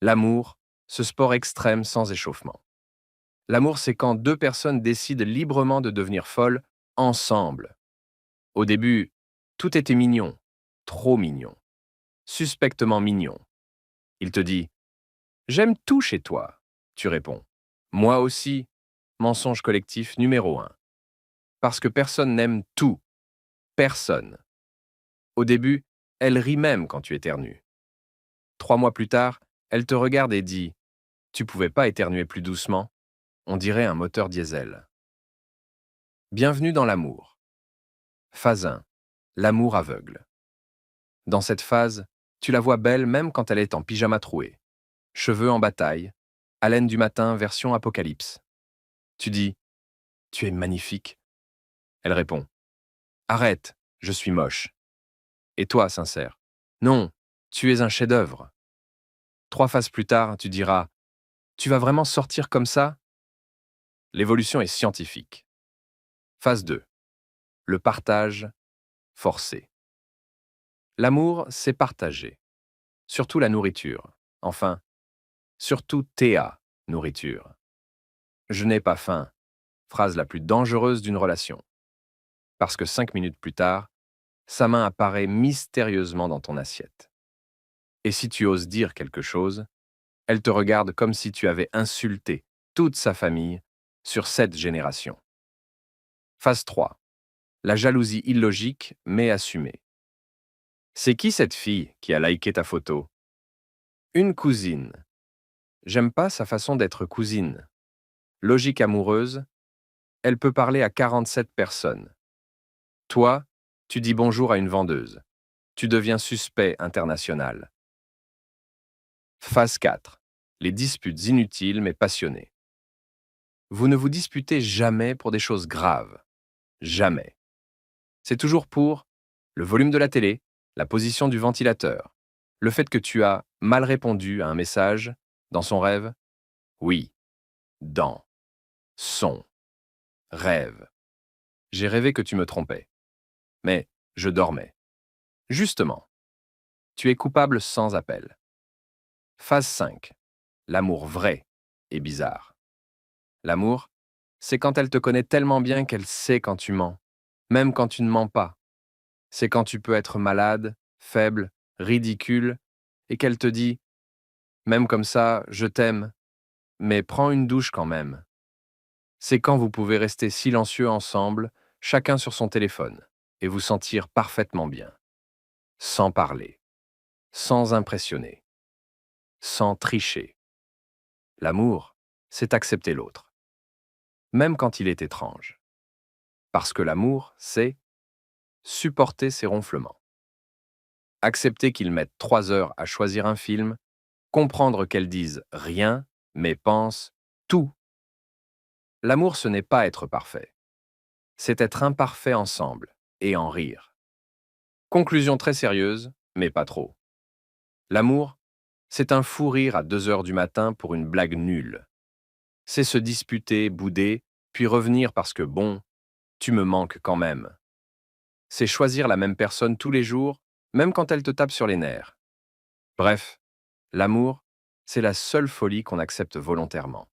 L'amour, ce sport extrême sans échauffement. L'amour, c'est quand deux personnes décident librement de devenir folles ensemble. Au début, tout était mignon, trop mignon, suspectement mignon. Il te dit: j'aime tout chez toi. Tu réponds: moi aussi. Mensonge collectif numéro un. Parce que personne n'aime tout. Personne. Au début, elle rit même quand tu éternues. 3 mois plus tard, elle te regarde et dit: tu pouvais pas éternuer plus doucement? On dirait un moteur diesel. Bienvenue dans l'amour. Phase 1. L'amour aveugle. Dans cette phase, tu la vois belle même quand elle est en pyjama troué. Cheveux en bataille, haleine du matin version apocalypse. Tu dis: tu es magnifique. Elle répond: arrête, je suis moche. Et toi, sincère: non, tu es un chef-d'œuvre. 3 phases plus tard, tu diras: tu vas vraiment sortir comme ça? L'évolution est scientifique. Phase 2. Le partage forcé. L'amour, c'est partager. Surtout la nourriture. Enfin, surtout TA, nourriture. Je n'ai pas faim. Phrase la plus dangereuse d'une relation. Parce que 5 minutes plus tard, sa main apparaît mystérieusement dans ton assiette. Et si tu oses dire quelque chose, elle te regarde comme si tu avais insulté toute sa famille sur 7 générations. Phase 3. La jalousie illogique mais assumée. C'est qui cette fille qui a liké ta photo? Une cousine. J'aime pas sa façon d'être cousine. Logique amoureuse, elle peut parler à 47 personnes. Toi, tu dis bonjour à une vendeuse. Tu deviens suspect international. Phase 4. Les disputes inutiles mais passionnées. Vous ne vous disputez jamais pour des choses graves. Jamais. C'est toujours pour le volume de la télé, la position du ventilateur, le fait que tu as mal répondu à un message dans son rêve. Oui, dans son rêve. J'ai rêvé que tu me trompais. Mais je dormais. Justement, tu es coupable sans appel. Phase 5. L'amour vrai et bizarre. L'amour, c'est quand elle te connaît tellement bien qu'elle sait quand tu mens, même quand tu ne mens pas. C'est quand tu peux être malade, faible, ridicule, et qu'elle te dit: même comme ça, je t'aime, mais prends une douche quand même. C'est quand vous pouvez rester silencieux ensemble, chacun sur son téléphone, et vous sentir parfaitement bien, sans parler, sans impressionner, sans tricher. L'amour, c'est accepter l'autre, même quand il est étrange. Parce que l'amour, c'est supporter ses ronflements, accepter qu'ils mettent 3 heures à choisir un film, comprendre qu'elles disent rien, mais pensent tout. L'amour, ce n'est pas être parfait, c'est être imparfait ensemble et en rire. Conclusion très sérieuse, mais pas trop. L'amour, c'est un fou rire à 2 heures du matin pour une blague nulle. C'est se disputer, bouder, puis revenir parce que bon, tu me manques quand même. C'est choisir la même personne tous les jours, même quand elle te tape sur les nerfs. Bref, l'amour, c'est la seule folie qu'on accepte volontairement.